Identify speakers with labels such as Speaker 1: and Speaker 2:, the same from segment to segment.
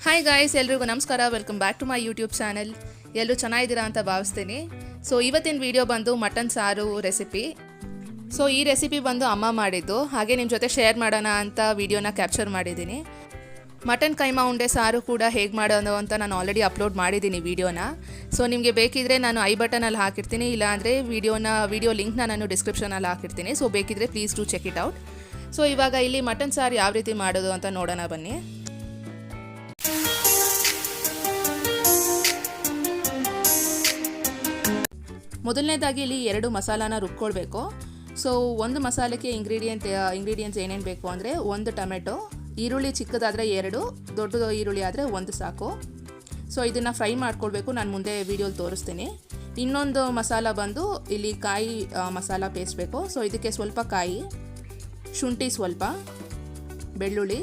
Speaker 1: Hi guys, ಎಲ್ರಿಗೂ ನಮಸ್ಕಾರ. Welcome back to my YouTube channel. ಎಲ್ಲರೂ ಚೆನ್ನಾಗಿದ್ದೀರಾ ಅಂತ ಭಾವಿಸ್ತೀನಿ. ಸೊ ಇವತ್ತಿನ ವಿಡಿಯೋ ಬಂದು ಮಟನ್ ಸಾರು ರೆಸಿಪಿ. ಸೊ ಈ ರೆಸಿಪಿ ಬಂದು ಅಮ್ಮ ಮಾಡಿದ್ದು, ಹಾಗೆ ನಿಮ್ಮ ಜೊತೆ ಶೇರ್ ಮಾಡೋಣ ಅಂತ ವಿಡಿಯೋನ ಕ್ಯಾಪ್ಚರ್ ಮಾಡಿದ್ದೀನಿ. ಮಟನ್ ಕೈಮಾ ಉಂಡೆ ಸಾರು ಕೂಡ ಹೇಗೆ ಮಾಡೋದು ಅಂತ ನಾನು ಆಲ್ರೆಡಿ ಅಪ್ಲೋಡ್ ಮಾಡಿದ್ದೀನಿ ವಿಡಿಯೋನ. ಸೊ ನಿಮಗೆ ಬೇಕಿದ್ರೆ ನಾನು ಐ ಬಟನಲ್ಲಿ ಹಾಕಿರ್ತೀನಿ, ಇಲ್ಲಾಂದರೆ ವಿಡಿಯೋ ಲಿಂಕ್ನ ನಾನು ಡಿಸ್ಕ್ರಿಪ್ಷನಲ್ಲಿ ಹಾಕಿರ್ತೀನಿ. ಸೊ ಬೇಕಿದ್ರೆ please to check it out. So ಇವಾಗ ಇಲ್ಲಿ ಮಟನ್ ಸಾರು ಯಾವ ರೀತಿ ಮಾಡೋದು ಅಂತ ನೋಡೋಣ ಬನ್ನಿ. ಮೊದಲನೇದಾಗಿ ಇಲ್ಲಿ 2 ಮಸಾಲಾನ ರುಬ್ಕೊಳ್ಬೇಕು. ಸೊ ಒಂದು ಮಸಾಲೆಗೆ ಇಂಗ್ರೀಡಿಯೆಂಟ್ಸ್ ಏನೇನು ಬೇಕು ಅಂದರೆ 1 ಟೊಮೆಟೊ, ಈರುಳ್ಳಿ ಚಿಕ್ಕದಾದರೆ 2, ದೊಡ್ಡ ಈರುಳ್ಳಿ ಆದರೆ 1 ಸಾಕು. ಸೊ ಇದನ್ನು ಫ್ರೈ ಮಾಡ್ಕೊಳ್ಬೇಕು, ನಾನು ಮುಂದೆ ವಿಡಿಯೋಲಿ ತೋರಿಸ್ತೀನಿ. ಇನ್ನೊಂದು ಮಸಾಲ ಬಂದು ಇಲ್ಲಿ ಕಾಯಿ ಮಸಾಲ ಪೇಸ್ಟ್ ಬೇಕು. ಸೊ ಇದಕ್ಕೆ ಸ್ವಲ್ಪ ಕಾಯಿ, ಶುಂಠಿ ಸ್ವಲ್ಪ, ಬೆಳ್ಳುಳ್ಳಿ.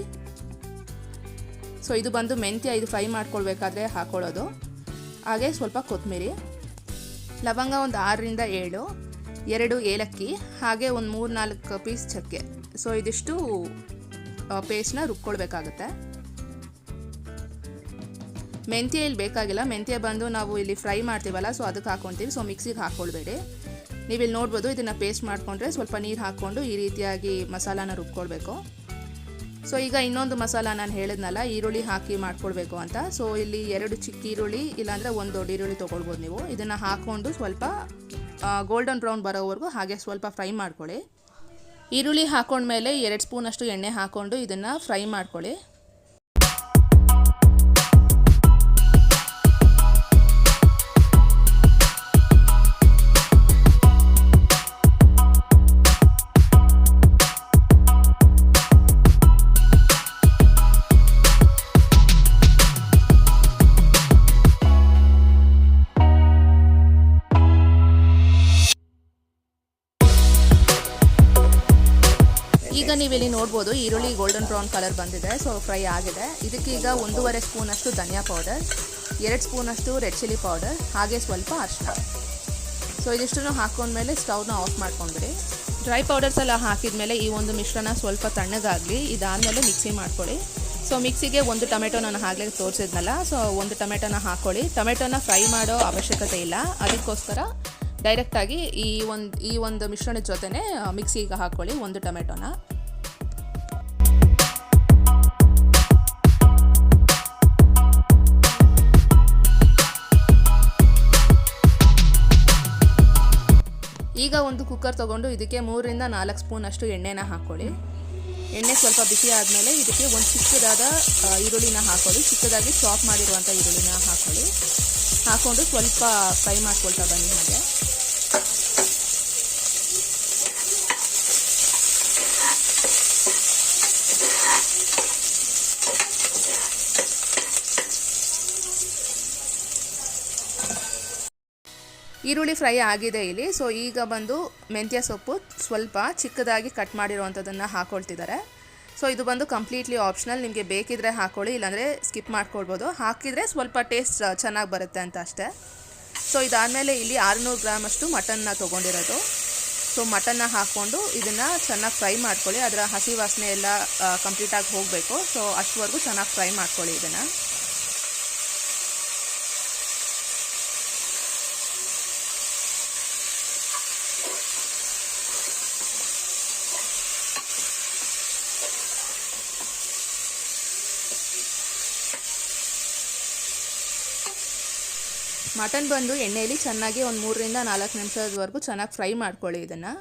Speaker 1: ಸೊ ಇದು ಬಂದು ಮೆಂತ್ಯ, ಇದು ಫ್ರೈ ಮಾಡ್ಕೊಳ್ಬೇಕಾದ್ರೆ ಹಾಕ್ಕೊಳ್ಳೋದು. ಹಾಗೆ ಸ್ವಲ್ಪ ಕೊತ್ತಂಬರಿ, ಲವಂಗ ಒಂದು 6ರಿಂದ 7, 2 ಏಲಕ್ಕಿ, ಹಾಗೆ ಒಂದು 3-4 ಪೀಸ್ ಚಕ್ಕೆ. ಸೊ ಇದಿಷ್ಟು ಪೇಸ್ಟ್ನ ರುಬ್ಕೊಳ್ಬೇಕಾಗುತ್ತೆ. ಮೆಂತ್ಯ ಇಲ್ಲಿ ಬೇಕಾಗಿಲ್ಲ, ಮೆಂತ್ಯ ಬಂದು ನಾವು ಇಲ್ಲಿ ಫ್ರೈ ಮಾಡ್ತೀವಲ್ಲ, ಸೊ ಅದಕ್ಕೆ ಹಾಕ್ಕೊತೀವಿ. ಸೊ ಮಿಕ್ಸಿಗೆ ಹಾಕ್ಕೊಳ್ಬೇಡಿ. ನೀವಿಲ್ಲಿ ನೋಡ್ಬೋದು, ಇದನ್ನು ಪೇಸ್ಟ್ ಮಾಡಿಕೊಂಡ್ರೆ ಸ್ವಲ್ಪ ನೀರು ಹಾಕ್ಕೊಂಡು ಈ ರೀತಿಯಾಗಿ ಮಸಾಲಾನ ರುಬ್ಕೊಳ್ಬೇಕು. ಸೊ ಈಗ ಇನ್ನೊಂದು ಮಸಾಲ ನಾನು ಹೇಳಿದ್ನಲ್ಲ, ಈರುಳ್ಳಿ ಹಾಕಿ ಮಾಡ್ಕೊಳ್ಬೇಕು ಅಂತ. ಸೊ ಇಲ್ಲಿ 2 ಚಿಕ್ಕ ಈರುಳ್ಳಿ, ಇಲ್ಲಾಂದರೆ 1 ದೊಡ್ಡ ಈರುಳ್ಳಿ ತೊಗೊಳ್ಬೋದು ನೀವು. ಇದನ್ನು ಹಾಕ್ಕೊಂಡು ಸ್ವಲ್ಪ ಗೋಲ್ಡನ್ ಬ್ರೌನ್ ಬರೋವರೆಗೂ ಹಾಗೆ ಸ್ವಲ್ಪ ಫ್ರೈ ಮಾಡ್ಕೊಳ್ಳಿ. ಈರುಳ್ಳಿ ಹಾಕೊಂಡ್ಮೇಲೆ 2 ಸ್ಪೂನಷ್ಟು ಎಣ್ಣೆ ಹಾಕ್ಕೊಂಡು ಇದನ್ನು ಫ್ರೈ ಮಾಡ್ಕೊಳ್ಳಿ. ಈಗ ನೀವಿಲ್ಲಿ ನೋಡ್ಬೋದು, ಈರುಳ್ಳಿ ಗೋಲ್ಡನ್ ಬ್ರೌನ್ ಕಲರ್ ಬಂದಿದೆ. ಸೊ ಫ್ರೈ ಆಗಿದೆ. ಇದಕ್ಕೀಗ 1.5 ಸ್ಪೂನಷ್ಟು ಧನಿಯಾ ಪೌಡರ್, 2 ಸ್ಪೂನಷ್ಟು ರೆಡ್ ಚಿಲ್ಲಿ ಪೌಡರ್, ಹಾಗೆ ಸ್ವಲ್ಪ ಅರಿಶಿನ. ಸೊ ಇದಿಷ್ಟನ್ನು ಹಾಕೊಂಡ್ಮೇಲೆ ಸ್ಟವ್ನ ಆಫ್ ಮಾಡ್ಕೊಂಡ್ಬಿಡಿ. ಡ್ರೈ ಪೌಡರ್ಸ್ ಎಲ್ಲ ಹಾಕಿದ್ಮೇಲೆ ಈ ಒಂದು ಮಿಶ್ರಣ ಸ್ವಲ್ಪ ತಣ್ಣಗಾಗಲಿ. ಇದಾದಮೇಲೆ ಮಿಕ್ಸಿ ಮಾಡ್ಕೊಳ್ಳಿ. ಸೊ ಮಿಕ್ಸಿಗೆ 1 ಟೊಮೆಟೊ ನಾನು ಆಗಲೇ ತೋರಿಸಿದ್ನಲ್ಲ, ಸೊ 1 ಟೊಮೆಟೊನ ಹಾಕ್ಕೊಳ್ಳಿ. ಟೊಮೆಟೊನ ಫ್ರೈ ಮಾಡೋ ಅವಶ್ಯಕತೆ ಇಲ್ಲ, ಅದಕ್ಕೋಸ್ಕರ ಡೈರೆಕ್ಟಾಗಿ ಈ ಒಂದು ಮಿಶ್ರಣದ ಜೊತೆನೇ ಮಿಕ್ಸಿಗೆ ಹಾಕ್ಕೊಳ್ಳಿ 1 ಟೊಮೆಟೊನ. ಈಗ ಒಂದು ಕುಕ್ಕರ್ ತೊಗೊಂಡು ಇದಕ್ಕೆ 3ರಿಂದ 4 ಸ್ಪೂನಷ್ಟು ಎಣ್ಣೆನ ಹಾಕ್ಕೊಳ್ಳಿ. ಎಣ್ಣೆ ಸ್ವಲ್ಪ ಬಿಸಿ ಆದಮೇಲೆ ಇದಕ್ಕೆ ಒಂದು ಚಿಕ್ಕದಾದ ಈರುಳ್ಳಿನ ಹಾಕ್ಕೊಳ್ಳಿ. ಚಿಕ್ಕದಾಗಿ ಚಾಪ್ ಮಾಡಿರುವಂಥ ಈರುಳ್ಳಿನ ಹಾಕ್ಕೊಂಡು ಸ್ವಲ್ಪ ಫ್ರೈ ಮಾಡ್ಕೊಳ್ತಾ ಬನ್ನಿ. ಹಾಗೆ ಈರುಳ್ಳಿ ಫ್ರೈ ಆಗಿದೆ ಇಲ್ಲಿ. ಸೊ ಈಗ ಬಂದು ಮೆಂತ್ಯ ಸೊಪ್ಪು ಸ್ವಲ್ಪ ಚಿಕ್ಕದಾಗಿ ಕಟ್ ಮಾಡಿರುವಂಥದ್ದನ್ನು ಹಾಕ್ಕೊಳ್ತಿದ್ದಾರೆ. ಸೊ ಇದು ಬಂದು ಕಂಪ್ಲೀಟ್ಲಿ ಆಪ್ಷನಲ್, ನಿಮಗೆ ಬೇಕಿದ್ರೆ ಹಾಕ್ಕೊಳ್ಳಿ, ಇಲ್ಲಾಂದರೆ ಸ್ಕಿಪ್ ಮಾಡ್ಕೊಳ್ಬೋದು. ಹಾಕಿದರೆ ಸ್ವಲ್ಪ ಟೇಸ್ಟ್ ಚೆನ್ನಾಗಿ ಬರುತ್ತೆ ಅಂತ ಅಷ್ಟೇ. ಸೊ ಇದಾದಮೇಲೆ ಇಲ್ಲಿ 600 ಗ್ರಾಮಷ್ಟು ಮಟನ್ನ ತೊಗೊಂಡಿರೋದು. ಸೊ ಮಟನ್ನ ಹಾಕ್ಕೊಂಡು ಇದನ್ನು ಚೆನ್ನಾಗಿ ಫ್ರೈ ಮಾಡ್ಕೊಳ್ಳಿ. ಅದರ ಹಸಿ ವಾಸನೆ ಎಲ್ಲ ಕಂಪ್ಲೀಟಾಗಿ ಹೋಗಬೇಕು. ಸೊ ಅಷ್ಟುವರೆಗೂ ಚೆನ್ನಾಗಿ ಫ್ರೈ ಮಾಡ್ಕೊಳ್ಳಿ ಇದನ್ನು. ಮಟನ್ ಬಂದು ಎಣ್ಣೆಯಲ್ಲಿ ಚೆನ್ನಾಗಿ ಒಂದು 3ರಿಂದ 4 ನಿಮಿಷದವರೆಗೂ ಚೆನ್ನಾಗಿ ಫ್ರೈ ಮಾಡ್ಕೊಳ್ಳಿ ಇದನ್ನು.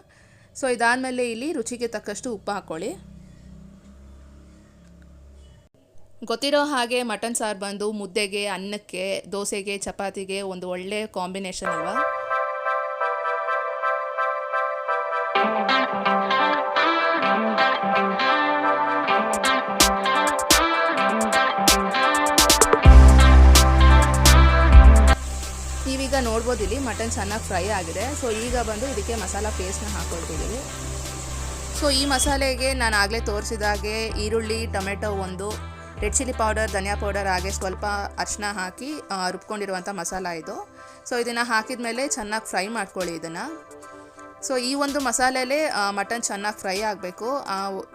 Speaker 1: ಸೊ ಇದಾದಮೇಲೆ ಇಲ್ಲಿ ರುಚಿಗೆ ತಕ್ಕಷ್ಟು ಉಪ್ಪು ಹಾಕ್ಕೊಳ್ಳಿ. ಗೊತ್ತಿರೋ ಹಾಗೆ ಮಟನ್ ಸಾರು ಬಂದು ಮುದ್ದೆಗೆ, ಅನ್ನಕ್ಕೆ, ದೋಸೆಗೆ, ಚಪಾತಿಗೆ ಒಂದು ಒಳ್ಳೆ ಕಾಂಬಿನೇಷನ್ ಅಲ್ವಾ. ನೀವೀಗ ನೋಡ್ಬೋದು, ಇಲ್ಲಿ ಮಟನ್ ಚೆನ್ನಾಗಿ ಫ್ರೈ ಆಗಿದೆ. ಸೊ ಈಗ ಬಂದು ಇದಕ್ಕೆ ಮಸಾಲ ಪೇಸ್ಟ್ನ ಹಾಕ್ಕೊಳ್ತಿದ್ದೀವಿ. ಸೊ ಈ ಮಸಾಲೆಗೆ ನಾನು ಆಗಲೇ ತೋರಿಸಿದಾಗೆ ಈರುಳ್ಳಿ, ಟೊಮೆಟೊ 1, ರೆಡ್ ಚಿಲ್ಲಿ ಪೌಡರ್, ಧನಿಯಾ ಪೌಡರ್, ಹಾಗೆ ಸ್ವಲ್ಪ ಅರಿಶಿನ ಹಾಕಿ ರುಬ್ಕೊಂಡಿರುವಂಥ ಮಸಾಲ ಇದು. ಸೊ ಇದನ್ನು ಹಾಕಿದ ಮೇಲೆ ಚೆನ್ನಾಗಿ ಫ್ರೈ ಮಾಡ್ಕೊಳ್ಳಿ ಇದನ್ನು. ಸೊ ಈ ಒಂದು ಮಸಾಲೆಲೇ ಮಟನ್ ಚೆನ್ನಾಗಿ ಫ್ರೈ ಆಗಬೇಕು.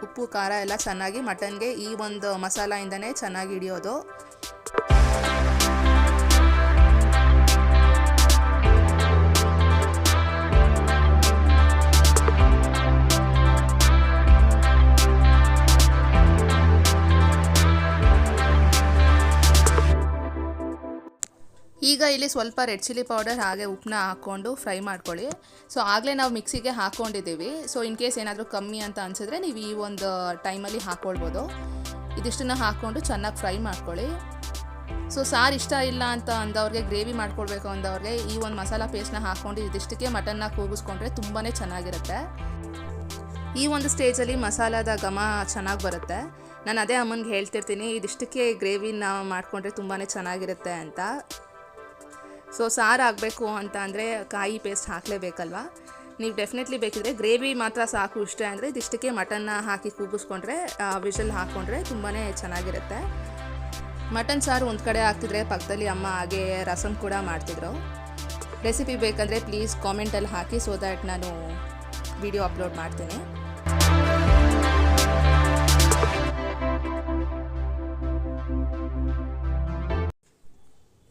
Speaker 1: ಉಪ್ಪು ಖಾರ ಎಲ್ಲ ಚೆನ್ನಾಗಿ ಮಟನ್ಗೆ ಈ ಒಂದು ಮಸಾಲೆಯಿಂದನೇ ಚೆನ್ನಾಗಿ ಹಿಡಿಯೋದು. ಈಗ ಇಲ್ಲಿ ಸ್ವಲ್ಪ ರೆಡ್ ಚಿಲ್ಲಿ ಪೌಡರ್ ಹಾಗೆ ಉಪ್ಪನ್ನ ಹಾಕ್ಕೊಂಡು ಫ್ರೈ ಮಾಡ್ಕೊಳ್ಳಿ. ಸೊ ಆಗಲೇ ನಾವು ಮಿಕ್ಸಿಗೆ ಹಾಕ್ಕೊಂಡಿದ್ದೀವಿ. ಸೊ ಇನ್ ಕೇಸ್ ಏನಾದರೂ ಕಮ್ಮಿ ಅಂತ ಅನಿಸಿದ್ರೆ ನೀವು ಈ ಒಂದು ಟೈಮಲ್ಲಿ ಹಾಕ್ಕೊಳ್ಬೋದು. ಇದಿಷ್ಟನ್ನು ಹಾಕ್ಕೊಂಡು ಚೆನ್ನಾಗಿ ಫ್ರೈ ಮಾಡ್ಕೊಳ್ಳಿ. ಸೊ ಸಾರು ಇಷ್ಟ ಇಲ್ಲ ಅಂತ ಅಂದವ್ರಿಗೆ, ಗ್ರೇವಿ ಮಾಡ್ಕೊಳ್ಬೇಕು ಅಂದವ್ರಿಗೆ ಈ ಒಂದು ಮಸಾಲ ಪೇಸ್ಟ್ನ ಹಾಕ್ಕೊಂಡು ಇದಿಷ್ಟಕ್ಕೆ ಮಟನ್ನ ಕೂಗಿಸ್ಕೊಂಡ್ರೆ ತುಂಬಾ ಚೆನ್ನಾಗಿರುತ್ತೆ. ಈ ಒಂದು ಸ್ಟೇಜಲ್ಲಿ ಮಸಾಲದ ಘಮ ಚೆನ್ನಾಗಿ ಬರುತ್ತೆ. ನಾನು ಅದೇ ಅಮ್ಮನಿಗೆ ಹೇಳ್ತಿರ್ತೀನಿ, ಇದಿಷ್ಟಕ್ಕೆ ಗ್ರೇವಿನ ಮಾಡಿಕೊಂಡ್ರೆ ತುಂಬಾ ಚೆನ್ನಾಗಿರುತ್ತೆ ಅಂತ. ಸೊ ಸಾರು ಆಗಬೇಕು ಅಂತ ಅಂದರೆ ಕಾಯಿ ಪೇಸ್ಟ್ ಹಾಕಲೇಬೇಕಲ್ವ. ನೀವು ಡೆಫಿನೆಟ್ಲಿ ಬೇಕಿದ್ರೆ ಗ್ರೇವಿ ಮಾತ್ರ ಸಾಕು ಇಷ್ಟ ಅಂದರೆ ಇದಿಷ್ಟಕ್ಕೆ ಮಟನ್ನ ಹಾಕಿ ಕೂಗಿಸ್ಕೊಂಡ್ರೆ, ವಿಷಲ್ ಹಾಕ್ಕೊಂಡ್ರೆ ತುಂಬಾ ಚೆನ್ನಾಗಿರುತ್ತೆ. ಮಟನ್ ಸಾರು ಒಂದು ಕಡೆ ಹಾಕ್ತಿದ್ರೆ ಪಕ್ಕದಲ್ಲಿ ಅಮ್ಮ ಹಾಗೆ ರಸಮ್ ಕೂಡ ಮಾಡ್ತಿದ್ರು. ರೆಸಿಪಿ ಬೇಕಂದರೆ ಪ್ಲೀಸ್ ಕಾಮೆಂಟಲ್ಲಿ ಹಾಕಿ, ಸೊ ದ್ಯಾಟ್ ನಾನು ವಿಡಿಯೋ ಅಪ್ಲೋಡ್ ಮಾಡ್ತೀನಿ.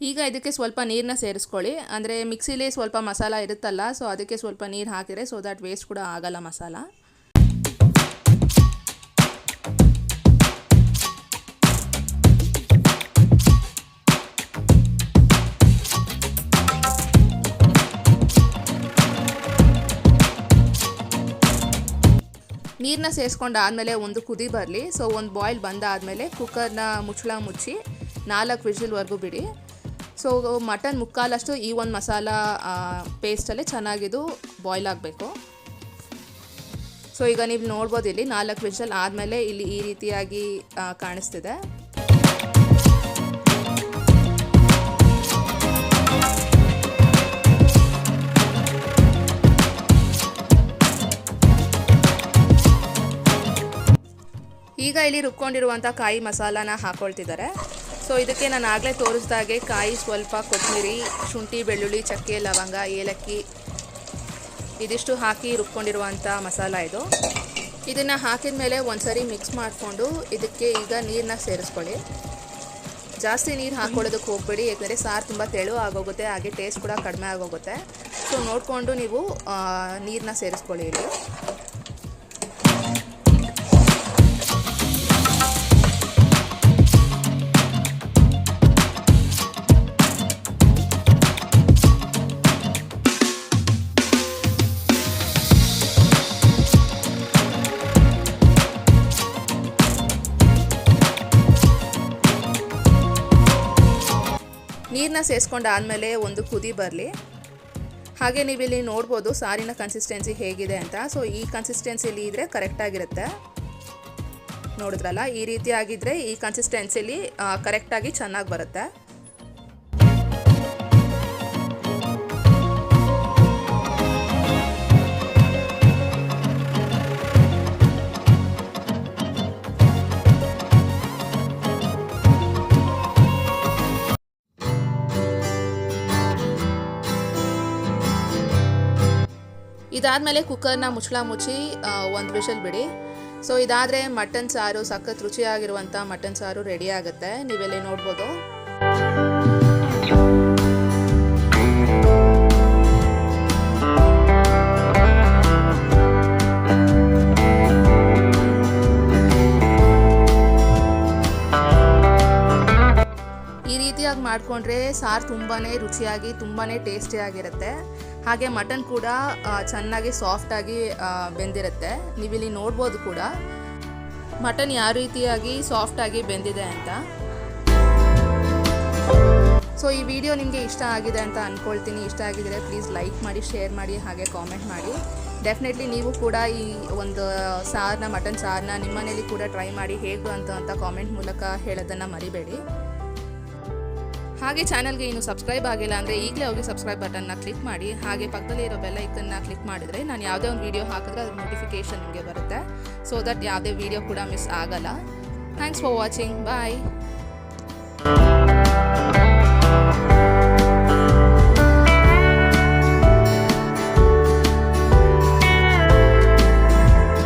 Speaker 1: ಈಗ ಇದಕ್ಕೆ ಸ್ವಲ್ಪ ನೀರನ್ನ ಸೇರಿಸ್ಕೊಳ್ಳಿ. ಅಂದರೆ ಮಿಕ್ಸಿಲಿ ಸ್ವಲ್ಪ ಮಸಾಲ ಇರುತ್ತಲ್ಲ, ಸೊ ಅದಕ್ಕೆ ಸ್ವಲ್ಪ ನೀರು ಹಾಕಿದರೆ ಸೊ ದ್ಯಾಟ್ ವೇಸ್ಟ್ ಕೂಡ ಆಗಲ್ಲ ಮಸಾಲ. ನೀರನ್ನ ಸೇರಿಸ್ಕೊಂಡಾದಮೇಲೆ ಒಂದು ಕುದಿ ಬರಲಿ. ಸೊ ಒಂದು ಬಾಯ್ಲ್ ಬಂದಾದಮೇಲೆ ಕುಕ್ಕರ್ನ ಮುಚ್ಚಳ ಮುಚ್ಚಿ 4 ವಿಷಲ್ವರೆಗೂ ಬಿಡಿ. ಸೊ ಮಟನ್ ಮುಕ್ಕಾಲಷ್ಟು ಈ ಒಂದು ಮಸಾಲ ಪೇಸ್ಟಲ್ಲೇ ಚೆನ್ನಾಗಿದು ಬಾಯ್ಲ್ ಆಗಬೇಕು. ಸೊ ಈಗ ನೀವು ನೋಡ್ಬೋದು ಇಲ್ಲಿ 4 ವಿಷಲ್ ಆದಮೇಲೆ ಇಲ್ಲಿ ಈ ರೀತಿಯಾಗಿ ಕಾಣಿಸ್ತಿದೆ. ಈಗ ಇಲ್ಲಿ ರುಬ್ಕೊಂಡಿರುವಂಥ ಕಾಯಿ ಮಸಾಲಾನ ಹಾಕ್ಕೊಳ್ತಿದ್ದಾರೆ. ಸೊ ಇದಕ್ಕೆ ನಾನು ಆಗಲೇ ತೋರಿಸ್ದಾಗೆ ಕಾಯಿ, ಸ್ವಲ್ಪ ಕೊತ್ತಂಬರಿ, ಶುಂಠಿ, ಬೆಳ್ಳುಳ್ಳಿ, ಚಕ್ಕೆ, ಲವಂಗ, ಏಲಕ್ಕಿ ಇದಿಷ್ಟು ಹಾಕಿ ರುಬ್ಕೊಂಡಿರುವಂಥ ಮಸಾಲ ಇದು. ಇದನ್ನು ಹಾಕಿದ ಮೇಲೆ ಒಂದ್ಸರಿ ಮಿಕ್ಸ್ ಮಾಡಿಕೊಂಡು ಇದಕ್ಕೆ ಈಗ ನೀರನ್ನ ಸೇರಿಸ್ಕೊಳ್ಳಿ. ಜಾಸ್ತಿ ನೀರು ಹಾಕ್ಕೊಳ್ಳೋದಕ್ಕೆ ಹೋಗಬೇಡಿ, ಯಾಕಂದರೆ ಸಾರು ತುಂಬ ತೆಳು ಆಗೋಗುತ್ತೆ, ಹಾಗೆ ಟೇಸ್ಟ್ ಕೂಡ ಕಡಿಮೆ ಆಗೋಗುತ್ತೆ. ಸೊ ನೋಡಿಕೊಂಡು ನೀವು ನೀರನ್ನ ಸೇರಿಸ್ಕೊಳ್ಳಿ ಇಲ್ಲಿ. ನೀರನ್ನ ಸೇರಿಸ್ಕೊಂಡಾದಮೇಲೆ ಒಂದು ಕುದಿ ಬರಲಿ. ಹಾಗೆ ನೀವಿಲ್ಲಿ ನೋಡ್ಬೋದು ಸಾರಿನ ಕನ್ಸಿಸ್ಟೆನ್ಸಿ ಹೇಗಿದೆ ಅಂತ. ಸೊ ಈ ಕನ್ಸಿಸ್ಟೆನ್ಸಿಲಿ ಇದ್ದರೆ ಕರೆಕ್ಟಾಗಿರುತ್ತೆ. ನೋಡಿದ್ರಲ್ಲ, ಈ ರೀತಿ ಆಗಿದ್ದರೆ ಈ ಕನ್ಸಿಸ್ಟೆನ್ಸಿಲಿ ಕರೆಕ್ಟಾಗಿ ಚೆನ್ನಾಗಿ ಬರುತ್ತೆ. ಇದಾದಮೇಲೆ ಕುಕ್ಕರ್ನ ಮುಚ್ಚಳ ಮುಚ್ಚಿ ಒಂದು ವಿಷಲ್ ಬಿಡಿ. ಸೊ ಇದಾದರೆ ಮಟನ್ ಸಾರು, ಸಖತ್ ರುಚಿಯಾಗಿರುವಂಥ ಮಟನ್ ಸಾರು ರೆಡಿ ಆಗುತ್ತೆ. ನೀವೆಲ್ಲಿ ನೋಡ್ಬೋದು. ಈ ರೀತಿಯಾಗಿ ಮಾಡಿಕೊಂಡ್ರೆ ಸಾರು ತುಂಬಾ ರುಚಿಯಾಗಿ, ತುಂಬಾ ಟೇಸ್ಟಿಯಾಗಿರುತ್ತೆ. ಹಾಗೆ ಮಟನ್ ಕೂಡ ಚೆನ್ನಾಗಿ ಸಾಫ್ಟಾಗಿ ಬೆಂದಿರುತ್ತೆ. ನೀವಿಲ್ಲಿ ನೋಡ್ಬೋದು ಕೂಡ ಮಟನ್ ಯಾವ ರೀತಿಯಾಗಿ ಸಾಫ್ಟಾಗಿ ಬೆಂದಿದೆ ಅಂತ. ಸೊ ಈ ವಿಡಿಯೋ ನಿಮಗೆ ಇಷ್ಟ ಆಗಿದೆ ಅಂತ ಅಂದ್ಕೊಳ್ತೀನಿ. ಇಷ್ಟ ಆಗಿದರೆ ಪ್ಲೀಸ್ ಲೈಕ್ ಮಾಡಿ, ಶೇರ್ ಮಾಡಿ, ಹಾಗೆ ಕಾಮೆಂಟ್ ಮಾಡಿ. ಡೆಫಿನೆಟ್ಲಿ ನೀವು ಕೂಡ ಈ ಒಂದು ಸಾರನ್ನ, ಮಟನ್ ಸಾರನ್ನ ನಿಮ್ಮ ಮನೇಲಿ ಕೂಡ ಟ್ರೈ ಮಾಡಿ ಹೇಗೆ ಅಂತ ಕಾಮೆಂಟ್ ಮೂಲಕ ಹೇಳೋದನ್ನು ಮರಿಬೇಡಿ. ಹಾಗೆ ಚಾನಲ್ಗೆ ಇನ್ನು ಸಬ್ಸ್ಕ್ರೈಬ್ ಆಗಿಲ್ಲ ಅಂದರೆ ಈಗಲೇ ಹೋಗಿ ಸಬ್ಸ್ಕ್ರೈಬ್ ಬಟನ್ನ ಕ್ಲಿಕ್ ಮಾಡಿ. ಹಾಗೆ ಪಕ್ಕದಲ್ಲಿ ಇರೋ ಬೆಲ್ ಐಕನ್ನ ಕ್ಲಿಕ್ ಮಾಡಿದರೆ ನಾನು ಯಾವುದೇ ಒಂದು ವೀಡಿಯೋ ಹಾಕಿದ್ರೆ ಅದ್ರ ನೋಟಿಫಿಕೇಷನ್ ನಿಮಗೆ ಬರುತ್ತೆ. ಸೊ ದಟ್ ಯಾವುದೇ ವೀಡಿಯೋ ಕೂಡ ಮಿಸ್ ಆಗಲ್ಲ. Thanks for watching. ಬಾಯ್.